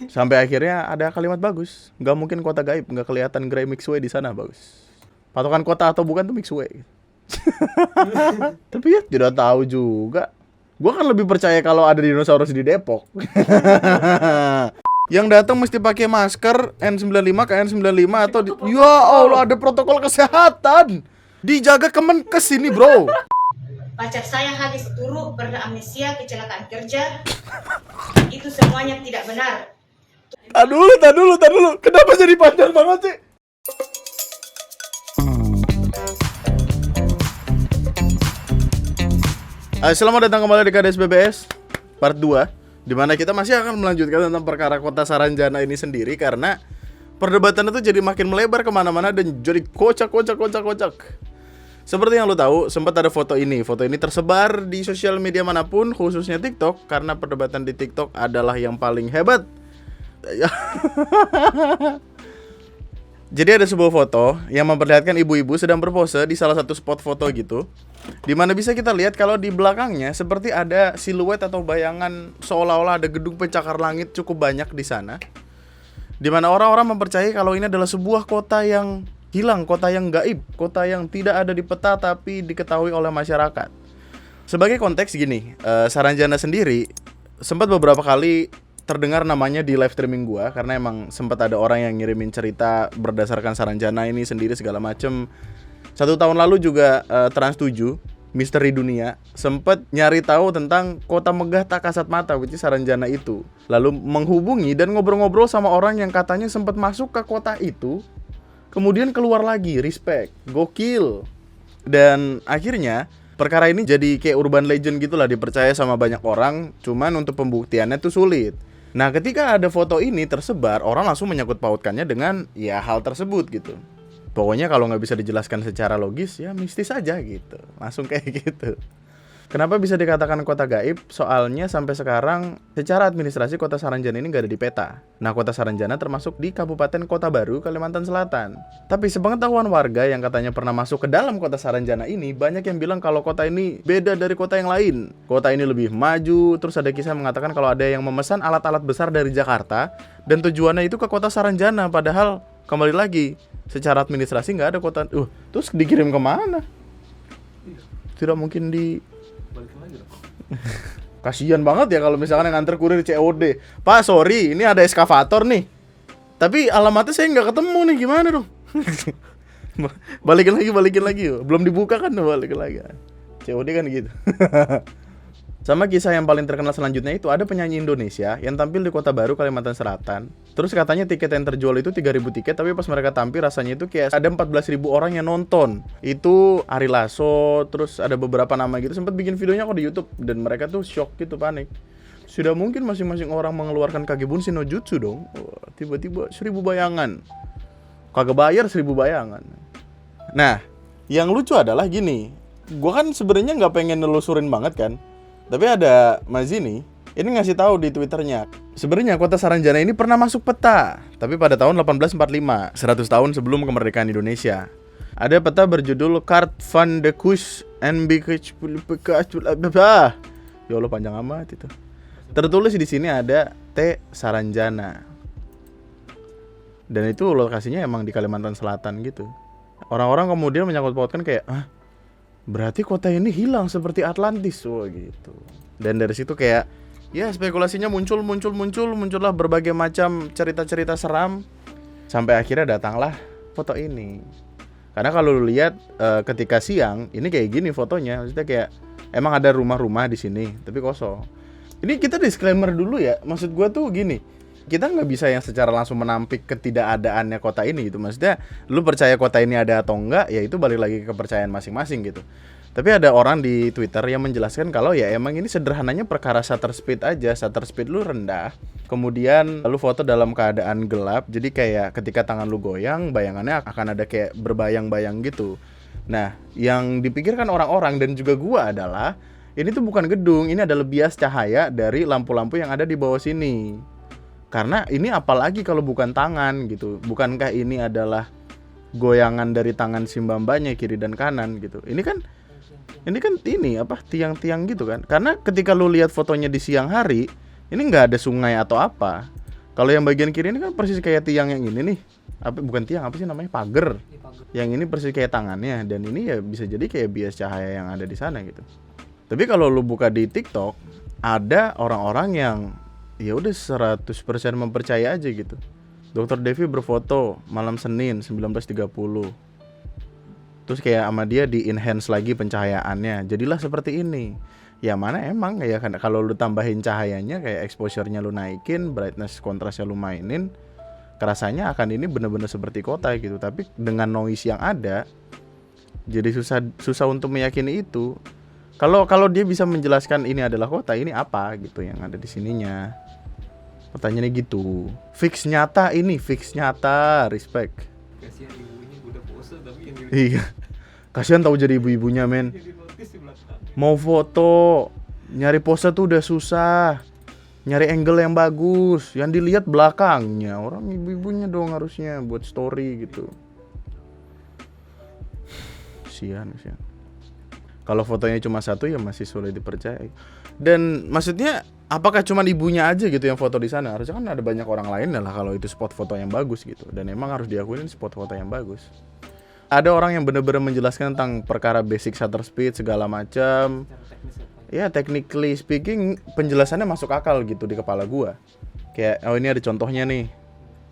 Sampai akhirnya ada kalimat bagus, nggak mungkin kota gaib, nggak kelihatan Grey Mixway di sana, bagus. Patokan kota atau bukan tuh Mixway. Tapi ya tidak tahu juga. Gua kan lebih percaya kalau ada dinosaurus di Depok. Yang datang mesti pakai masker N95 ke N95 atau ya Allah, ada protokol kesehatan. Dijaga Kemenkes ini, bro. Pacar saya habis turun beramnesia kecelakaan kerja. Itu semuanya tidak benar. Tak dulu. Kenapa jadi panjang banget sih? Selamat datang kembali di KDS BBS Part 2, di mana kita masih akan melanjutkan tentang perkara kota Saranjana ini sendiri. Karena perdebatan itu jadi makin melebar kemana-mana dan jadi kocak. Seperti yang lo tahu, sempat ada foto ini. Foto ini tersebar di sosial media manapun, khususnya TikTok. Karena perdebatan di TikTok adalah yang paling hebat. Jadi ada sebuah foto yang memperlihatkan ibu-ibu sedang berpose di salah satu spot foto gitu, dimana bisa kita lihat kalau di belakangnya seperti ada siluet atau bayangan seolah-olah ada gedung pencakar langit cukup banyak di sana. Dimana orang-orang mempercayai kalau ini adalah sebuah kota yang hilang, kota yang gaib, kota yang tidak ada di peta tapi diketahui oleh masyarakat. Sebagai konteks gini, Saranjana sendiri sempat beberapa kali terdengar namanya di live streaming gua, karena emang sempat ada orang yang ngirimin cerita berdasarkan Saranjana ini sendiri segala macem. 1 tahun lalu juga Trans 7 Misteri Dunia sempat nyari tahu tentang kota megah tak kasat mata, which is Saranjana itu. Lalu menghubungi dan ngobrol-ngobrol sama orang yang katanya sempat masuk ke kota itu, kemudian keluar lagi. Respect, gokil. Dan akhirnya perkara ini jadi kayak urban legend gitulah, dipercaya sama banyak orang. Cuman untuk pembuktiannya tuh sulit. Nah, ketika ada foto ini tersebar, orang langsung menyangkut pautkannya dengan ya hal tersebut gitu. Pokoknya kalau nggak bisa dijelaskan secara logis, ya mistis aja gitu. Langsung kayak gitu. Kenapa bisa dikatakan kota gaib? Soalnya sampai sekarang secara administrasi kota Saranjana ini nggak ada di peta. Nah, kota Saranjana termasuk di Kabupaten Kota Baru, Kalimantan Selatan. Tapi sepengetahuan warga yang katanya pernah masuk ke dalam kota Saranjana ini, banyak yang bilang kalau kota ini beda dari kota yang lain. Kota ini lebih maju, terus ada kisah mengatakan kalau ada yang memesan alat-alat besar dari Jakarta dan tujuannya itu ke kota Saranjana. Padahal kembali lagi, secara administrasi nggak ada kota. Terus dikirim kemana? Tidak mungkin di... Kasian banget ya kalau misalkan yang nganter kurir COD. Pak, sorry, ini ada eskavator nih, tapi alamatnya saya nggak ketemu nih, gimana dong? Balikin lagi. Belum dibuka kan, balikin lagi. COD kan gitu. Sama kisah yang paling terkenal selanjutnya itu ada penyanyi Indonesia yang tampil di Kota Baru, Kalimantan Selatan. Terus katanya tiket yang terjual itu 3.000 tiket, tapi pas mereka tampil rasanya itu kayak ada 14.000 orang yang nonton. Itu Ari Lasso, terus ada beberapa nama gitu, sempat bikin videonya kok di YouTube, dan mereka tuh shock gitu, panik. Sudah mungkin masing-masing orang mengeluarkan Kagebunshi no Jutsu dong. Tiba-tiba 1.000 bayangan. Kagak bayar 1.000 bayangan. Nah, yang lucu adalah gini. Gua kan sebenarnya nggak pengen nelusurin banget kan. Tapi ada Mazini, ini ngasih tahu di Twitternya, sebenarnya kota Saranjana ini pernah masuk peta, tapi pada tahun 1845, 100 tahun sebelum kemerdekaan Indonesia. Ada peta berjudul Kaart van de Kus en ya Allah, panjang amat itu. Tertulis di sini ada T Saranjana. Dan itu lokasinya emang di Kalimantan Selatan gitu. Orang-orang kemudian menyangkut pautkan kayak, berarti kota ini hilang seperti Atlantis, gitu. Dan dari situ kayak ya spekulasinya muncullah berbagai macam cerita-cerita seram, sampai akhirnya datanglah foto ini. Karena kalau lu lihat ketika siang ini kayak gini fotonya, maksudnya kayak emang ada rumah-rumah di sini tapi kosong. Ini kita disclaimer dulu ya, maksud gua tuh gini, kita nggak bisa yang secara langsung menampik ketidakadaannya kota ini gitu. Maksudnya lu percaya kota ini ada atau enggak, ya itu balik lagi ke kepercayaan masing-masing gitu. Tapi ada orang di Twitter yang menjelaskan kalau ya emang ini sederhananya perkara shutter speed aja. Shutter speed lu rendah, kemudian lu foto dalam keadaan gelap, jadi kayak ketika tangan lu goyang, bayangannya akan ada kayak berbayang-bayang gitu. Nah, yang dipikirkan orang-orang dan juga gua adalah ini tuh bukan gedung, ini adalah bias cahaya dari lampu-lampu yang ada di bawah sini. Karena ini apalagi kalau bukan tangan gitu. Bukankah ini adalah goyangan dari tangan si mbak-mbaknya kiri dan kanan gitu. Ini kan tiang-tiang gitu kan. Karena ketika lu lihat fotonya di siang hari, ini nggak ada sungai atau apa. Kalau yang bagian kiri ini kan persis kayak tiang yang ini nih. Apa bukan tiang, apa sih namanya? Pagar. Yang ini persis kayak tangannya, dan ini ya bisa jadi kayak bias cahaya yang ada di sana gitu. Tapi kalau lu buka di TikTok, ada orang-orang yang ya udah 100% mempercaya aja gitu. Dr. Devi berfoto malam Senin 19.30. Terus kayak sama dia di enhance lagi pencahayaannya, jadilah seperti ini. Ya mana emang ya kan, kalau lu tambahin cahayanya kayak exposure-nya lu naikin, brightness kontrasnya lu mainin, kerasanya akan ini bener-bener seperti kota gitu. Tapi dengan noise yang ada, jadi susah untuk meyakini itu. Kalau dia bisa menjelaskan ini adalah kota, ini apa gitu yang ada di sininya. Pertanyaannya gitu. Fix nyata ini, fix nyata, respect. Kasihan ibunya udah pose tapi yang Iya. Kasihan tahu jadi ibu-ibunya, men. di notice di belakang. Mau foto, nyari pose tuh udah susah. Nyari angle yang bagus, yang dilihat belakangnya. Orang ibu-ibunya dong harusnya buat story gitu. Sian. Kalau fotonya cuma satu ya masih sulit dipercaya. Dan maksudnya apakah cuma ibunya aja gitu yang foto di sana? Harusnya kan ada banyak orang lain lah kalau itu spot foto yang bagus gitu. Dan emang harus diakuin spot foto yang bagus. Ada orang yang benar-benar menjelaskan tentang perkara basic shutter speed segala macam. Secara teknis apa? Ya technically speaking penjelasannya masuk akal gitu di kepala gua. Kayak oh ini ada contohnya nih.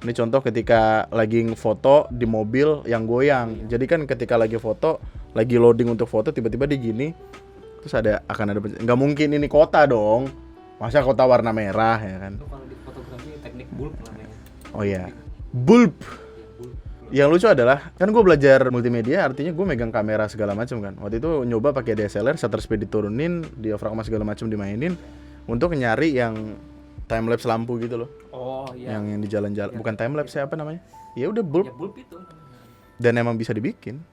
Ini contoh ketika lagi foto di mobil yang goyang. Jadi kan ketika lagi foto, lagi loading untuk foto tiba-tiba dia gini. Terus akan ada nggak mungkin ini kota dong. Masa kota warna merah ya kan. Itu kalau di fotografi teknik bulb namanya. Oh iya. Bulb. Yang lucu adalah kan gue belajar multimedia, artinya gue megang kamera segala macam kan. Waktu itu nyoba pakai DSLR, shutter speed diturunin, diafragma segala macam dimainin untuk nyari yang time lapse lampu gitu loh. Oh iya. Yang di jalan-jalan, bukan time lapse apa namanya? Ya udah Ya bulb. bulb itu. Dan emang bisa dibikin.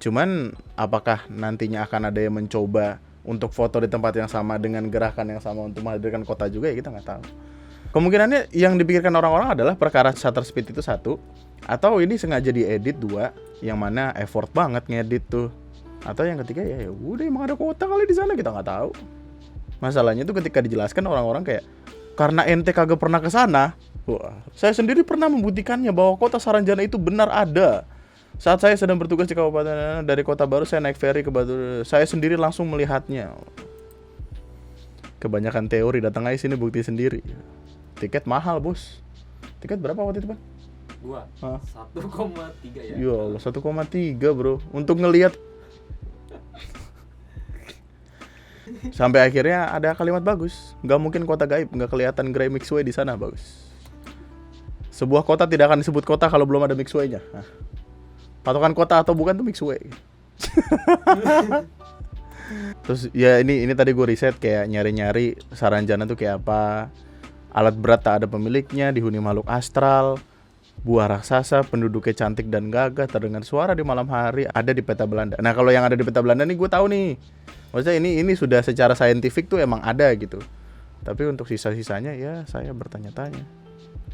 Cuman apakah nantinya akan ada yang mencoba untuk foto di tempat yang sama dengan gerakan yang sama untuk menghadirkan kota juga, ya kita nggak tahu. Kemungkinannya yang dipikirkan orang-orang adalah perkara shutter speed itu satu, atau ini sengaja diedit dua, yang mana effort banget ngedit tuh. Atau yang ketiga ya udah emang ada kota kali di sana, kita nggak tahu. Masalahnya tuh ketika dijelaskan orang-orang kayak karena ente kagak pernah ke sana. Wah, saya sendiri pernah membuktikannya bahwa kota Saranjana itu benar ada. Saat saya sedang bertugas di kabupaten dari Kota Baru, saya naik ferry ke Batu. Saya sendiri langsung melihatnya. Kebanyakan teori, datang aja sini bukti sendiri. Tiket mahal, bos. Tiket berapa waktu itu, Bang? Gua Hah? 1,3 ya. Ya Allah, 1,3 bro. Untuk ngelihat. Sampai akhirnya ada kalimat bagus. Gak mungkin kota gaib, gak kelihatan Grey Mixway di sana, bagus. Sebuah kota tidak akan disebut kota kalau belum ada mixway-nya. Nah. Patokan kota atau bukan tuh mixway. Terus ya ini tadi gue riset kayak nyari-nyari Saranjana tuh kayak apa. Alat berat tak ada pemiliknya, dihuni makhluk astral, buah raksasa, penduduknya cantik dan gagah, terdengar suara di malam hari, ada di peta Belanda. Nah kalau yang ada di peta Belanda nih gue tahu nih. Maksudnya ini sudah secara saintifik tuh emang ada gitu. Tapi untuk sisa-sisanya ya saya bertanya-tanya.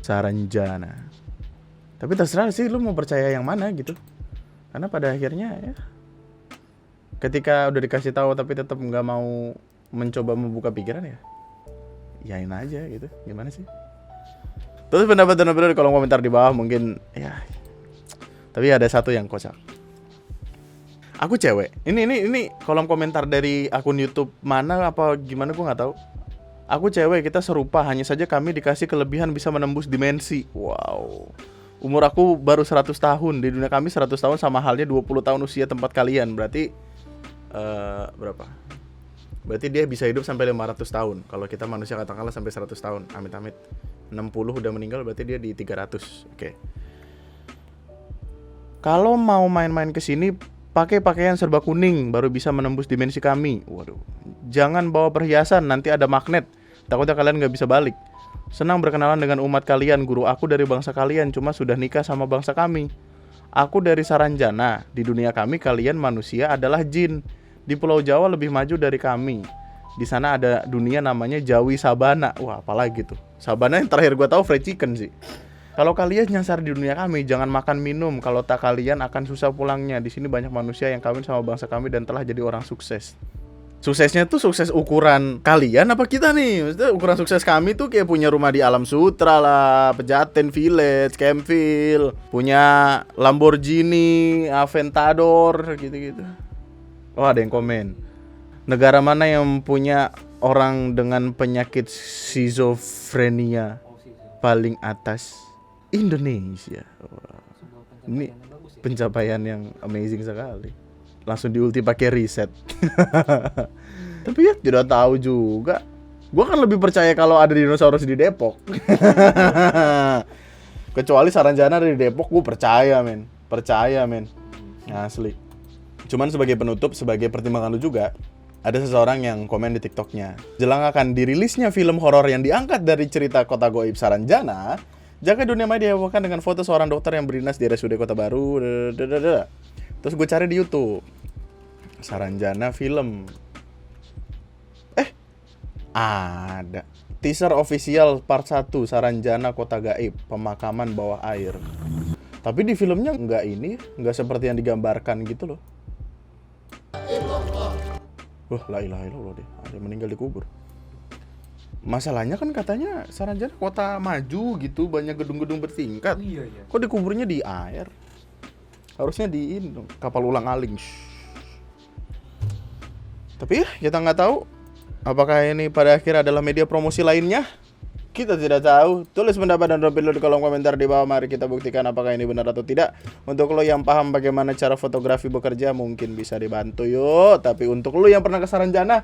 Saranjana. Tapi terserah sih lu mau percaya yang mana gitu. Karena pada akhirnya ya ketika udah dikasih tahu tapi tetap nggak mau mencoba membuka pikiran ya yain aja gitu. Gimana sih? Terus pendapat-pendapat di kolom komentar di bawah mungkin ya. Tapi ada satu yang kocak. Aku cewek. Ini kolom komentar dari akun YouTube mana apa gimana gue nggak tahu. Aku cewek, kita serupa, hanya saja kami dikasih kelebihan bisa menembus dimensi. Wow. Umur aku baru 100 tahun. Di dunia kami 100 tahun sama halnya 20 tahun usia tempat kalian. Berarti berapa? Berarti dia bisa hidup sampai 500 tahun. Kalau kita manusia katakanlah sampai 100 tahun. Amit-amit. 60 udah meninggal berarti dia di 300. Oke. Kalau mau main-main ke sini pakai pakaian serba kuning baru bisa menembus dimensi kami. Waduh. Jangan bawa perhiasan, nanti ada magnet. Takutnya kalian nggak bisa balik. Senang berkenalan dengan umat kalian. Guru aku dari bangsa kalian, cuma sudah nikah sama bangsa kami. Aku dari Saranjana. Di dunia kami kalian manusia adalah jin. Di Pulau Jawa lebih maju dari kami. Di sana ada dunia namanya Jawi Sabana. Wah, apalagi tuh. Sabana yang terakhir gue tahu fried chicken sih. Kalau kalian nyasar di dunia kami, jangan makan minum. Kalau tak kalian akan susah pulangnya. Di sini banyak manusia yang kawin sama bangsa kami dan telah jadi orang sukses. Suksesnya tuh sukses ukuran kalian apa kita nih? Maksudnya ukuran sukses kami tuh kayak punya rumah di Alam Sutra lah, Pejaten Village, Campville, punya Lamborghini, Aventador gitu-gitu. Oh, ada yang komen. Negara mana yang punya orang dengan penyakit skizofrenia Oh sih. paling atas? Indonesia. Wah, Sebuah ini pencapaian yang bagus ya. pencapaian yang amazing sekali. Langsung diulti pakai riset. Tapi ya tidak tahu juga. Gua kan lebih percaya kalau ada dinosaurus di Depok. Kecuali Saranjana ada di Depok, gue percaya men. Asli. Cuman sebagai penutup, sebagai pertimbangan lu juga, ada seseorang yang komen di TikToknya. Jelang akan dirilisnya film horor yang diangkat dari cerita Kota Goib Saranjana, jaga dunia maya dihebohkan dengan foto seorang dokter yang berdinas di RSUD Kota Baru. Terus gue cari di YouTube Saranjana film. Ada teaser official part 1 Saranjana Kota Gaib, pemakaman bawah air. Tapi di filmnya nggak seperti yang digambarkan gitu loh. Wah, la ilaha illallah deh, ada yang meninggal dikubur. Masalahnya kan katanya Saranjana kota maju gitu, banyak gedung-gedung bertingkat. Iya iya. Kok dikuburnya di air? Harusnya di ini dong, kapal ulang-aling. Tapi ya, kita nggak tahu apakah ini pada akhir adalah media promosi lainnya. Kita tidak tahu. Tulis pendapat dan opini lo di kolom komentar di bawah. Mari kita buktikan apakah ini benar atau tidak. Untuk lo yang paham bagaimana cara fotografi bekerja, mungkin bisa dibantu yuk. Tapi untuk lo yang pernah ke Saranjana,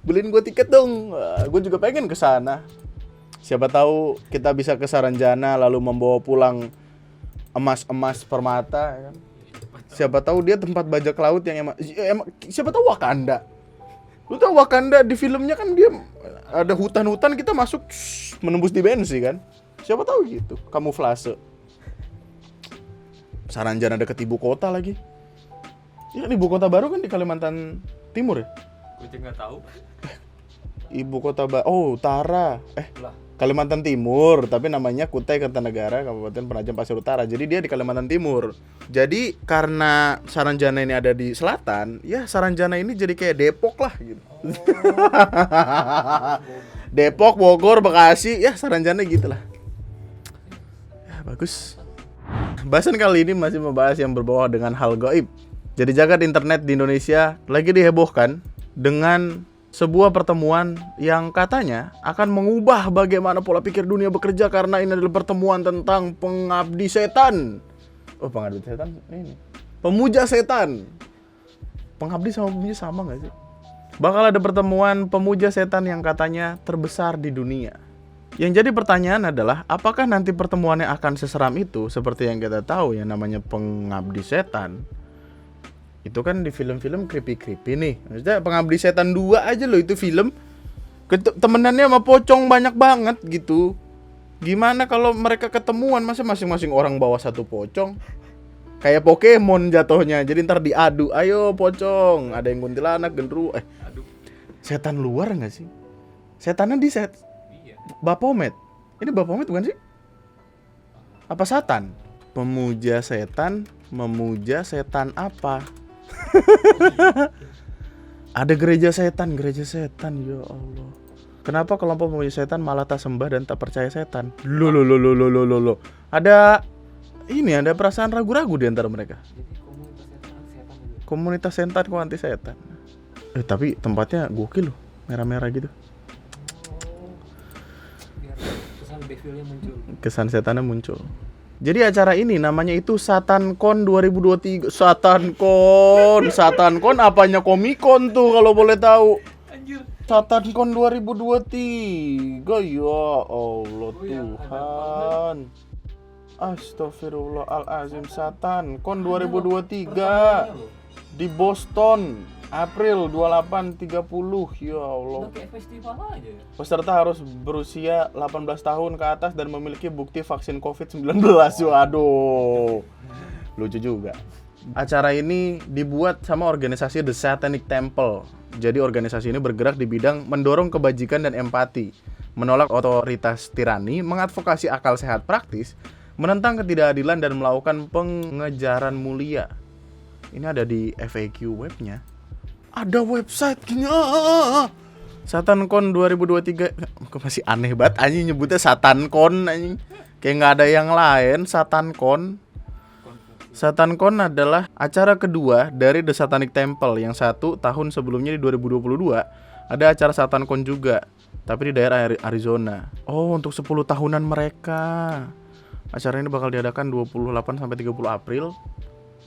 beliin gue tiket dong. Gue juga pengen ke sana. Siapa tahu kita bisa ke Saranjana lalu membawa pulang emas-emas permata, ya kan? Siapa tahu dia tempat bajak laut yang emang siapa tahu Wakanda. Lu tahu Wakanda di filmnya kan dia ada hutan-hutan, kita masuk menembus dimensi kan. Siapa tahu gitu, kamuflase. Saranjana deket ibu kota lagi. Ya kan ibu kota baru kan di Kalimantan Timur ya? Gue juga nggak tahu. Ibu kota Utara. Lah. Kalimantan Timur, tapi namanya Kutai Kartanegara, Kabupaten Penajam Pasir Utara. Jadi dia di Kalimantan Timur. Jadi karena Saranjana ini ada di selatan, ya Saranjana ini jadi kayak Depok lah gitu. Depok, Bogor, Bekasi, ya Saranjana gitu lah. Ya bagus. Bahasan kali ini masih membahas yang berbau dengan hal gaib. Jadi jagat internet di Indonesia lagi dihebohkan dengan sebuah pertemuan yang katanya akan mengubah bagaimana pola pikir dunia bekerja, karena ini adalah pertemuan tentang pengabdi setan. Oh, pengabdi setan ini. Pemuja setan. Pengabdi sama pemuja sama gak sih? Bakal ada pertemuan pemuja setan yang katanya terbesar di dunia. Yang jadi pertanyaan adalah, apakah nanti pertemuannya akan seseram itu seperti yang kita tahu yang namanya pengabdi setan? Itu kan di film-film creepy-creepy nih. Maksudnya Pengabdi Setan 2 aja loh itu film. Temenannya sama pocong banyak banget gitu. Gimana kalau mereka ketemuan, masa masing-masing orang bawa satu pocong? Kayak Pokemon jatuhnya. Jadi ntar diadu, ayo pocong. Ada yang kuntilanak, gendru. Aduh. Setan luar gak sih? Setannya di set Iya. Baphomet. Ini Baphomet bukan sih? Apa Satan? Pemuja setan, memuja setan apa? Ada gereja setan, ya Allah. Kenapa kelompok pemuja setan malah tak sembah dan tak percaya setan? Lo. Ada perasaan ragu-ragu di antara mereka. Jadi komunitas setan anti setan gitu. Komunitas setan kok anti setan. Tapi tempatnya gokil loh, merah-merah gitu. Biar kesan devilnya muncul. Kesan setannya muncul. Jadi acara ini namanya itu SatanCon 2023. SatanCon apanya Comic-Con tuh kalau boleh tahu. Anjir. SatanCon 2023. Ya Allah Tuhan. Astagfirullahalazim. SatanCon 2023 di Boston, April 28-30. Ya Allah. Udah kayak festival aja ya. Peserta harus berusia 18 tahun ke atas dan memiliki bukti vaksin COVID-19. Waduh. Lucu juga. Acara ini dibuat sama organisasi The Satanic Temple. Jadi organisasi ini bergerak di bidang mendorong kebajikan dan empati, menolak otoritas tirani, mengadvokasi akal sehat praktis, menentang ketidakadilan dan melakukan pengejaran mulia. Ini ada di FAQ webnya. Ada website gini. SatanCon 2023. Kok masih aneh banget anjing nyebutnya SatanCon anjing. Kayak nggak ada yang lain. SatanCon. SatanCon adalah acara kedua dari The Satanic Temple. Yang satu tahun sebelumnya di 2022 ada acara SatanCon juga, tapi di daerah Arizona. Oh, untuk 10 tahunan mereka. Acara ini bakal diadakan 28 sampai 30 April.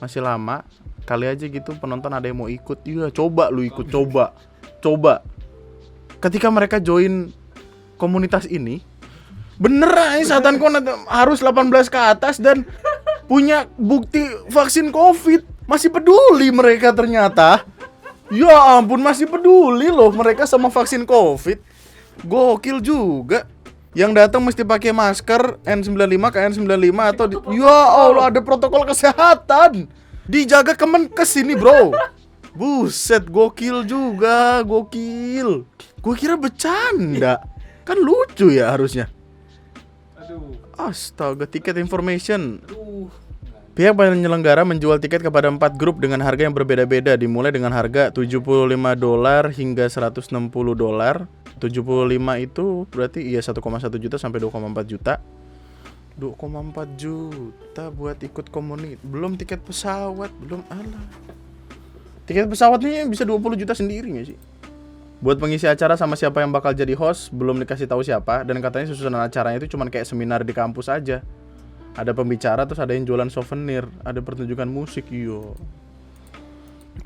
Masih lama. Kali aja gitu penonton ada yang mau ikut. Iya, coba lu ikut, coba. Ketika mereka join komunitas ini, bener aja SatanCon harus 18 ke atas dan punya bukti vaksin COVID. Masih peduli mereka ternyata. Ya ampun, masih peduli loh mereka sama vaksin COVID. Gokil juga. Yang datang mesti pakai masker N95 ke N95 atau ya Allah, ada protokol kesehatan. Dijaga Kemenkes ini, bro. Buset, gokil juga, gokil. Gue kira bercanda. Kan lucu ya harusnya. Aduh. Astaga, tiket information. Aduh. Pihak penyelenggara menjual tiket kepada 4 grup dengan harga yang berbeda-beda, dimulai dengan harga $75 hingga $160. 75 itu berarti iya 1,1 juta sampai 2,4 juta. 2,4 juta buat ikut komunitas. Belum tiket pesawat, belum alah. Tiket pesawatnya bisa 20 juta sendiri gak sih? Buat pengisi acara sama siapa yang bakal jadi host belum dikasih tahu siapa, dan katanya susunan acaranya itu cuman kayak seminar di kampus aja. Ada pembicara, terus ada yang jualan souvenir, ada pertunjukan musik. Yo,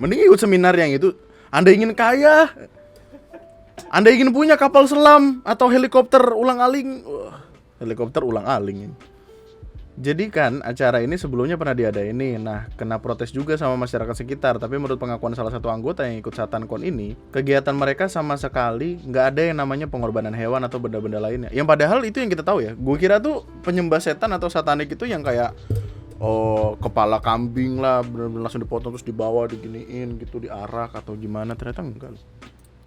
mending ikut seminar yang itu. Anda ingin kaya, Anda ingin punya kapal selam atau helikopter ulang-aling. Helikopter ulang-aling. Jadi kan acara ini sebelumnya pernah diadain. Nah, kena protes juga sama masyarakat sekitar. Tapi menurut pengakuan salah satu anggota yang ikut SatanCon ini, kegiatan mereka sama sekali nggak ada yang namanya pengorbanan hewan atau benda-benda lainnya. Yang padahal itu yang kita tahu ya. Gue kira tuh penyembah setan atau satanik itu yang kayak kepala kambing lah, bener-bener langsung dipotong terus dibawa diginiin gitu, diarak atau gimana. Ternyata enggak.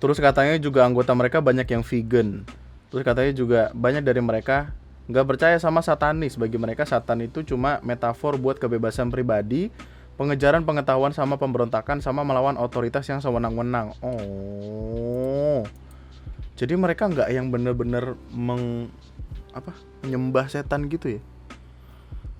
Terus katanya juga anggota mereka banyak yang vegan. Terus katanya juga banyak dari mereka nggak percaya sama satanis. Bagi mereka satan itu cuma metafor buat kebebasan pribadi, pengejaran pengetahuan sama pemberontakan sama melawan otoritas yang sewenang-wenang. Oh, jadi mereka nggak yang bener-bener menyembah setan gitu ya.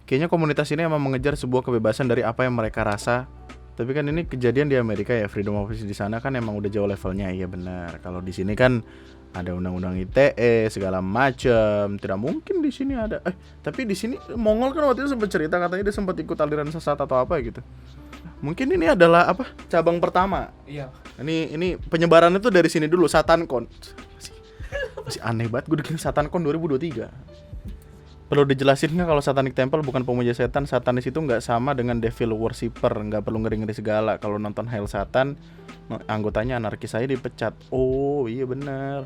Kayaknya komunitas ini emang mengejar sebuah kebebasan dari apa yang mereka rasa. Tapi kan ini kejadian di Amerika ya, freedom of speech di sana kan emang udah jauh levelnya. Iya benar. Kalau di sini kan ada undang-undang ITE segala macam. Tidak mungkin di sini ada. Tapi di sini Mongol kan waktu itu sempat cerita katanya dia sempat ikut aliran sesat atau apa gitu. Mungkin ini adalah cabang pertama. Iya. Ini penyebarannya tuh dari sini dulu, SatanCon. Masih aneh banget gue dengerin SatanCon 2023. Perlu dijelasin nggak kalau Satanic Temple bukan pemuja setan? Satanis itu nggak sama dengan devil worshipper, nggak perlu ngeri-ngeri segala. Kalau nonton Hail Satan, anggotanya anarkis saya dipecat. Oh iya benar.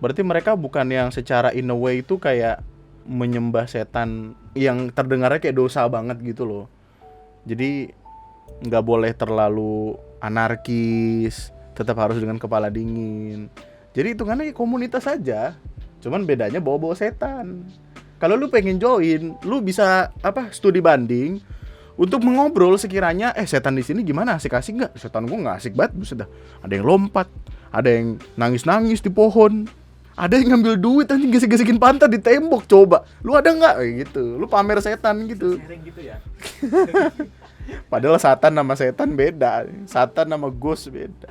Berarti mereka bukan yang secara in a way itu kayak menyembah setan yang terdengarnya kayak dosa banget gitu loh. Jadi nggak boleh terlalu anarkis, tetap harus dengan kepala dingin. Jadi hitungannya komunitas aja, cuman bedanya bawa-bawa setan. Kalau lu pengen join, lu bisa studi banding untuk mengobrol sekiranya setan di sini gimana, asik-asik nggak? Setan gua nggak asik banget, buset dah. Ada yang lompat, ada yang nangis-nangis di pohon, ada yang ngambil duit anjing gesek-gesekin pantat di tembok. Coba, lu ada nggak kayak gitu? Lu pamer setan gitu. Sharing gitu ya. Padahal Satan sama setan beda, Satan sama ghost beda.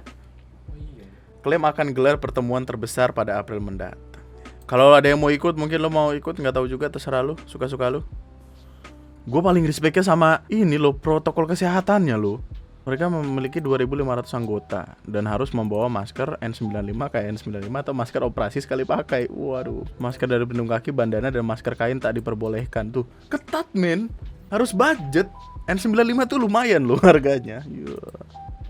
Oh iya. Klaim akan gelar pertemuan terbesar pada April mendatang. Kalau ada yang mau ikut, mungkin lo mau ikut, nggak tahu juga, terserah lo, suka-suka lo. Gue paling respectnya sama ini lo, protokol kesehatannya lo. Mereka memiliki 2.500 anggota dan harus membawa masker N95 kayak N95 atau masker operasi sekali pakai. Waduh, masker dari pelindung kaki, bandana dan masker kain tak diperbolehkan tuh. Ketat men, harus budget. N95 tuh lumayan lo harganya.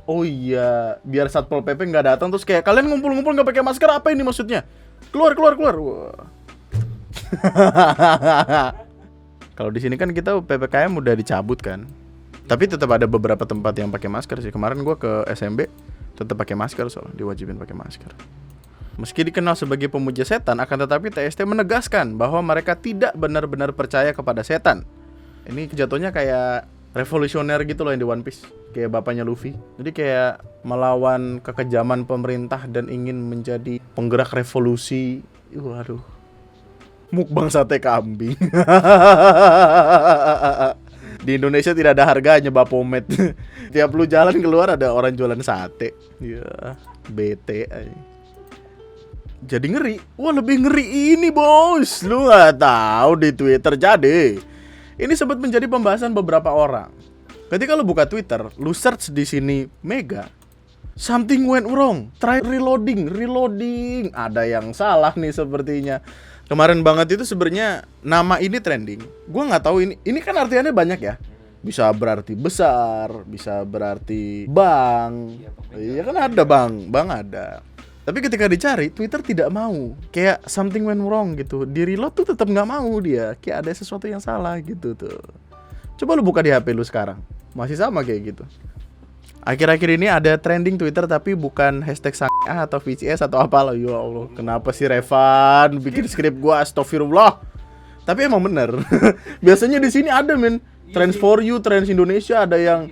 Oh iya, biar Satpol PP nggak datang terus kayak kalian ngumpul-ngumpul nggak pakai masker, apa ini maksudnya? Keluar. Wah. Kalau di sini kan kita PPKM udah dicabut kan. Tapi tetap ada beberapa tempat yang pakai masker sih. Kemarin gua ke SMB tetap pakai masker, soalnya diwajibin pakai masker. Meski dikenal sebagai pemuja setan, akan tetapi TST menegaskan bahwa mereka tidak benar-benar percaya kepada setan. Ini jatuhnya kayak revolusioner gitu loh yang di One Piece. kayak bapaknya Luffy. Jadi kayak melawan kekejaman pemerintah dan ingin menjadi penggerak revolusi. Waduh. Mukbang sate kambing. Di Indonesia tidak ada harganya Bapomet. Tiap lu jalan keluar ada orang jualan sate. Ya, bete aja. Jadi ngeri. Wah, lebih ngeri ini, Bos. Lu nggak tahu di Twitter jadi. Ini sempat menjadi pembahasan beberapa orang. Ketika lu buka Twitter, lu search di sini Mega. Something went wrong. Try reloading. Ada yang salah nih sepertinya. Kemarin banget itu sebenarnya nama ini trending. Gua nggak tahu ini kan artiannya banyak ya. Bisa berarti besar, bisa berarti bang. Iya kan ada bang ada. Tapi ketika dicari Twitter tidak mau. Kayak something went wrong gitu. Di reload tuh tetap nggak mau dia. Kayak ada sesuatu yang salah gitu tuh. Coba lu buka di HP lu sekarang. Masih sama kayak gitu. Akhir-akhir ini ada trending Twitter tapi bukan hashtag sang-a atau VCS atau apalah. Ya Allah, kenapa sih Revan bikin skrip gua, astagfirullah. Tapi emang bener. Biasanya di sini ada men. Trends for you, Trends Indonesia ada yang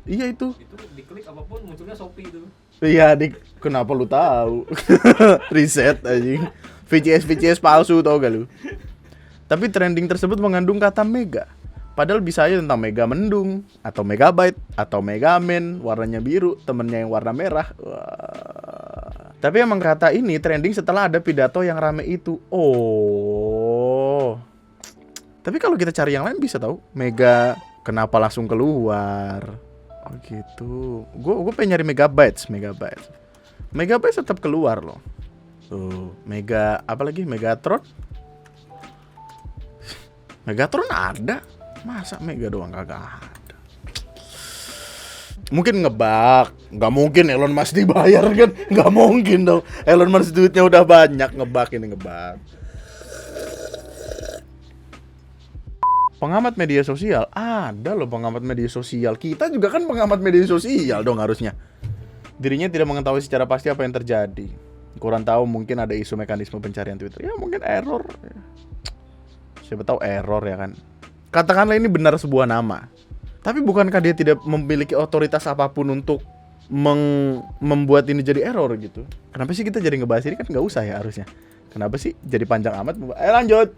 iya itu. Itu diklik apapun munculnya Shopee itu. Iya, kenapa lu tahu? Riset anjing. VCS palsu tau gak lu? Tapi trending tersebut mengandung kata mega. Padahal bisa aja tentang mega mendung, atau megabyte, atau megaman, warnanya biru, temennya yang warna merah. Wah. Tapi emang kata ini trending setelah ada pidato yang rame itu. Oh. Tapi kalau kita cari yang lain bisa tahu. Mega kenapa langsung keluar? Oh gitu. Gue pengen nyari megabytes. Megabytes tetap keluar loh. Tuh, Mega apa lagi? Megatron? Megatron ada. Masa Mega doang kagak ada? Mungkin ngebug. Nggak mungkin Elon Musk dibayar kan? Nggak mungkin dong. Elon Musk duitnya udah banyak. Ngebug. Pengamat media sosial. Ada loh pengamat media sosial. Kita juga kan pengamat media sosial dong harusnya. Dirinya tidak mengetahui secara pasti apa yang terjadi. Kurang tahu mungkin ada isu mekanisme pencarian Twitter. Ya mungkin error. Siapa tahu error ya kan. Katakanlah ini benar sebuah nama. Tapi bukankah dia tidak memiliki otoritas apapun untuk membuat ini jadi error gitu? Kenapa sih kita jadi ngebahas ini? Kan nggak usah ya harusnya. Kenapa sih jadi panjang amat? Lanjut.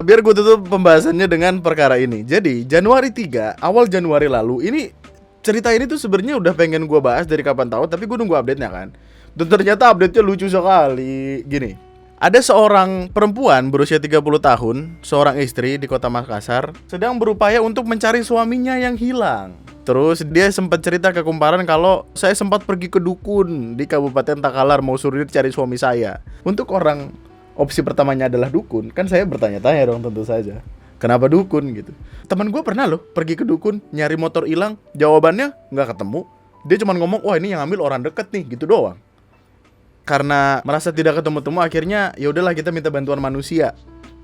Biar gue tutup pembahasannya dengan perkara ini. Jadi Januari 3, awal Januari lalu ini cerita ini tuh sebenarnya udah pengen gue bahas dari kapan tahu, tapi gue nunggu update-nya kan. Dan ternyata update-nya lucu sekali. Gini. Ada seorang perempuan berusia 30 tahun, seorang istri di kota Makassar, sedang berupaya untuk mencari suaminya yang hilang. Terus dia sempat cerita ke kumparan kalau saya sempat pergi ke dukun di Kabupaten Takalar mau suruh cari suami saya. Untuk orang opsi pertamanya adalah dukun, kan saya bertanya-tanya dong tentu saja. Kenapa dukun gitu? Teman gue pernah loh pergi ke dukun nyari motor hilang, jawabannya nggak ketemu. Dia cuma ngomong, wah ini yang ambil orang deket nih, gitu doang. Karena merasa tidak ketemu-temu akhirnya ya udahlah kita minta bantuan manusia.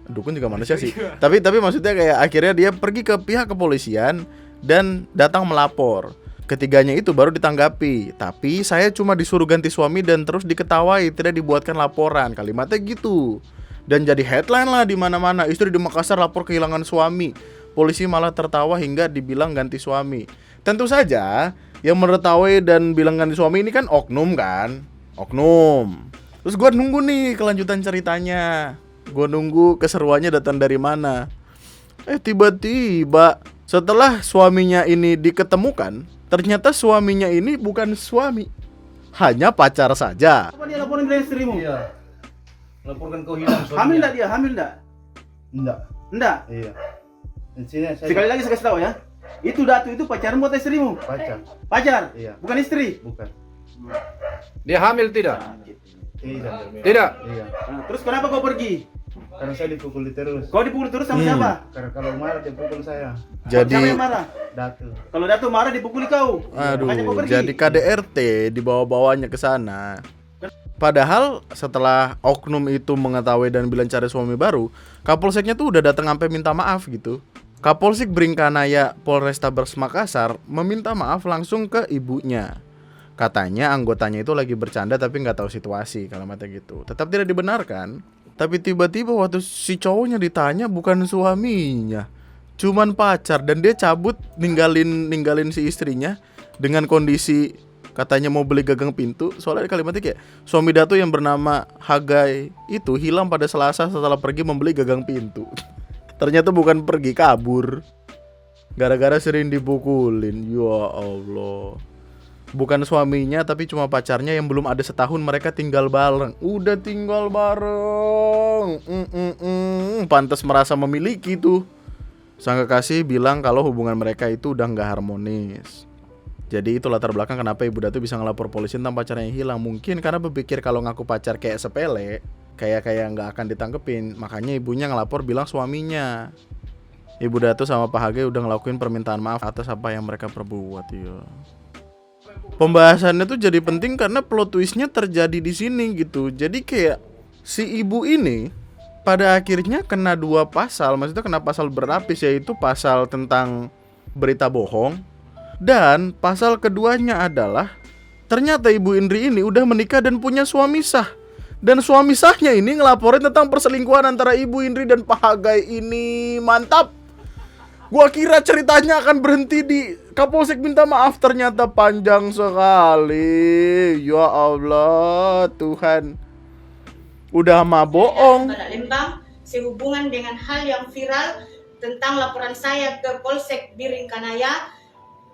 Dukun juga manusia sih. Tapi maksudnya kayak akhirnya dia pergi ke pihak kepolisian dan datang melapor. Ketiganya itu baru ditanggapi. Tapi saya cuma disuruh ganti suami dan terus diketawai, tidak dibuatkan laporan. Kalimatnya gitu. Dan jadi headline lah di mana-mana. Istri di Makassar lapor kehilangan suami. Polisi malah tertawa hingga dibilang ganti suami. Tentu saja yang menertawai dan bilang ganti suami ini kan oknum kan. Oknum. Terus gue nunggu nih kelanjutan ceritanya. Gue nunggu keseruannya datang dari mana. Tiba-tiba setelah suaminya ini diketemukan, ternyata suaminya ini bukan suami, hanya pacar saja. Apa dia laporin ke istrimu? Iya. Laporkan kau hilang suaminya. Hamil enggak dia? Hamil enggak? Enggak. Enggak. Iya. Dan sini saya Sekali lagi saya kasih tahu ya. Itu Datu itu pacarmu atau istrimu? pacar. Pacar? Iya. Bukan istri? Bukan. Dia hamil tidak? Tidak. Tidak. Iya. Nah, terus kenapa kau pergi? Karena saya dipukuli terus. Kau dipukul terus sama siapa? Karena kalau marah dia pukul saya. Siapa Jadi yang marah? Datu. Kalau Datu marah dipukuli kau. Makanya kau aduh, pergi. jadi KDRT dibawa-bawanya ke sana. Padahal setelah oknum itu mengetahui dan bilang cari suami baru, Kapolseknya tuh udah datang sampai minta maaf gitu. Kapolsek Bringkanaya Polrestabes Makassar meminta maaf langsung ke ibunya. Katanya anggotanya itu lagi bercanda tapi nggak tahu situasi, kalimatnya gitu. Tetap tidak dibenarkan. Tapi tiba-tiba waktu si cowoknya ditanya bukan suaminya, Cuman pacar, dan dia cabut ninggalin si istrinya dengan kondisi katanya mau beli gagang pintu. Soalnya kalimatnya kayak suami Datu yang bernama Hagai itu hilang pada Selasa setelah pergi membeli gagang pintu. Ternyata bukan pergi, kabur. Gara-gara sering dipukulin. Ya Allah. Bukan suaminya tapi cuma pacarnya yang belum ada setahun mereka tinggal bareng. Udah tinggal bareng. Pantas merasa memiliki tuh. Sang kekasih bilang kalau hubungan mereka itu udah gak harmonis. Jadi itu latar belakang kenapa Ibu Datu bisa ngelapor polisi tentang pacarnya yang hilang. Mungkin karena berpikir kalau ngaku pacar kayak sepele, kayak gak akan ditangkepin. Makanya ibunya ngelapor bilang suaminya. Ibu Datu sama Pak Hage udah ngelakuin permintaan maaf atas apa yang mereka perbuat. Ya. Pembahasannya tuh jadi penting karena plot twistnya terjadi di sini gitu. Jadi kayak si ibu ini pada akhirnya kena 2 pasal. Maksudnya kena pasal berlapis, yaitu pasal tentang berita bohong. Dan pasal keduanya adalah ternyata Ibu Indri ini udah menikah dan punya suami sah. Dan suami sahnya ini ngelaporin tentang perselingkuhan antara Ibu Indri dan Pak Hagai ini. Mantap. Gua kira ceritanya akan berhenti di Kapolsek minta maaf, ternyata panjang sekali. Ya Allah, Tuhan. Udah mah bohong. Pada Lembang sehubungan dengan hal yang viral tentang laporan saya ke Polsek Biringkanaya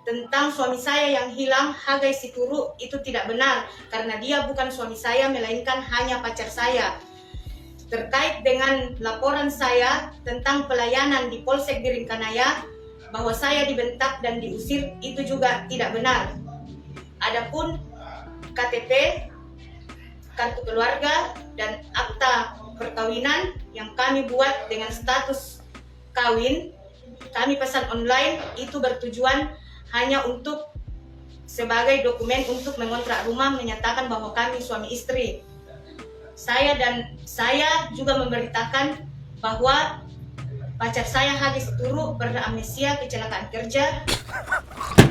tentang suami saya yang hilang, Hagai Situru, itu tidak benar karena dia bukan suami saya melainkan hanya pacar saya. Terkait dengan laporan saya tentang pelayanan di Polsek Biringkanaya bahwa saya dibentak dan diusir, itu juga tidak benar. Adapun KTP, kartu keluarga, dan akta perkawinan yang kami buat dengan status kawin, kami pesan online, itu bertujuan hanya untuk sebagai dokumen untuk mengontrak rumah, menyatakan bahwa kami suami istri. Saya juga memberitakan bahwa pacar saya Hagai Situru beramnesia kecelakaan kerja.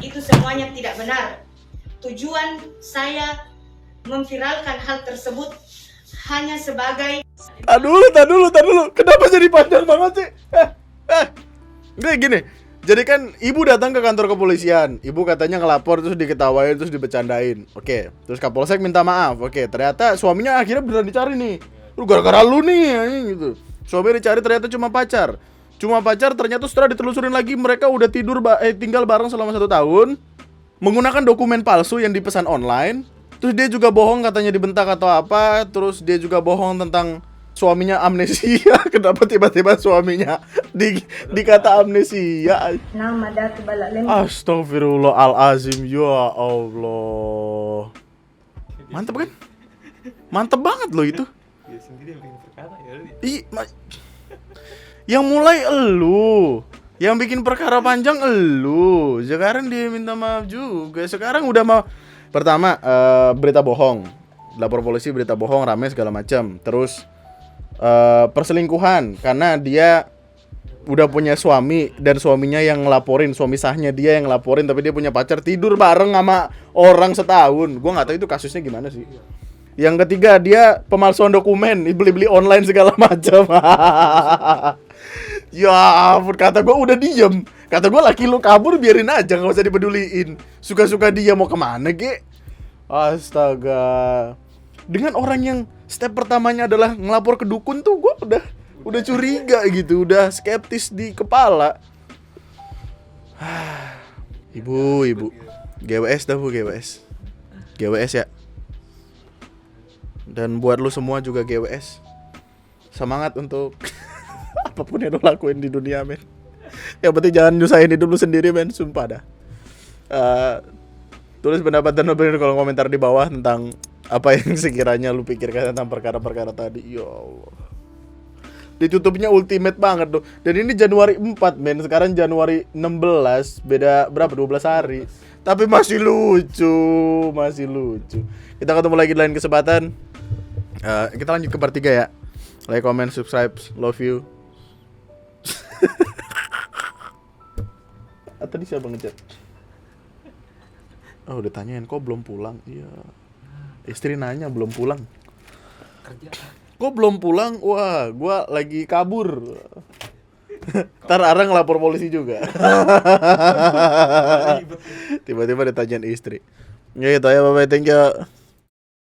Itu semuanya tidak benar. Tujuan saya memviralkan hal tersebut hanya sebagai Tar dulu. Kenapa jadi panjang banget sih? Nggak gini. Jadi kan ibu datang ke kantor kepolisian. Ibu katanya ngelapor terus diketawain terus dibecandain. Oke. Terus Kapolsek minta maaf. Oke. Ternyata suaminya akhirnya beneran dicari nih. Lu gara-gara lu nih gitu. Suaminya dicari ternyata cuma pacar. Ternyata setelah ditelusurin lagi mereka udah tinggal bareng selama 1 tahun. Menggunakan dokumen palsu yang dipesan online. Terus dia juga bohong katanya dibentak atau apa. Terus dia juga bohong tentang suaminya amnesia. Kenapa tiba-tiba suaminya dikata amnesia? nama Datu Balak Lembang. Astagfirullahalazim. Ya Allah. Mantep kan? Mantep banget loh itu. Dia sendiri yang bikin perkara ya. Yang mulai elu, yang bikin perkara panjang elu. Sekarang dia minta maaf juga. Sekarang udah mau. Pertama berita bohong, lapor polisi berita bohong, rame segala macam. Terus perselingkuhan karena dia udah punya suami dan suaminya yang ngelaporin, suami sahnya dia yang ngelaporin, tapi dia punya pacar tidur bareng sama orang setahun. Gua nggak tahu itu kasusnya gimana sih. Yang ketiga dia pemalsuan dokumen, beli-beli online segala macam. Ya ampun, kata gue udah diem. Kata gue laki lu kabur biarin aja, gak usah dipeduliin. Suka-suka dia mau kemana ge. Astaga. Dengan orang yang step pertamanya adalah ngelapor ke dukun tuh gue udah curiga gitu, udah skeptis di kepala. Ibu GWS dah bu, GWS ya. Dan buat lu semua juga GWS. Semangat untuk apapun yang lo lakuin di dunia, men. Yang penting jangan nyusahin hidup lu sendiri, men. Sumpah dah. Tulis pendapat dan opini di kolom komentar di bawah tentang apa yang sekiranya lu pikirkan tentang perkara-perkara tadi. Ya Allah. Ditutupnya ultimate banget tuh. Dan ini Januari 4, men. Sekarang Januari 16. Beda berapa? 12 hari. Tapi masih lucu. Kita ketemu lagi di lain kesempatan. Kita lanjut ke part 3 ya. Like, comment, subscribe. Love you. Tadi siapa ngechat? Oh udah tanyain kok belum pulang. Iya. Istri nanya belum pulang. Kok belum pulang? Wah, gua lagi kabur. Ntar Ara ngelapor polisi juga. Tiba-tiba ditanyain istri. Ya itu ya, bye-bye, thank you.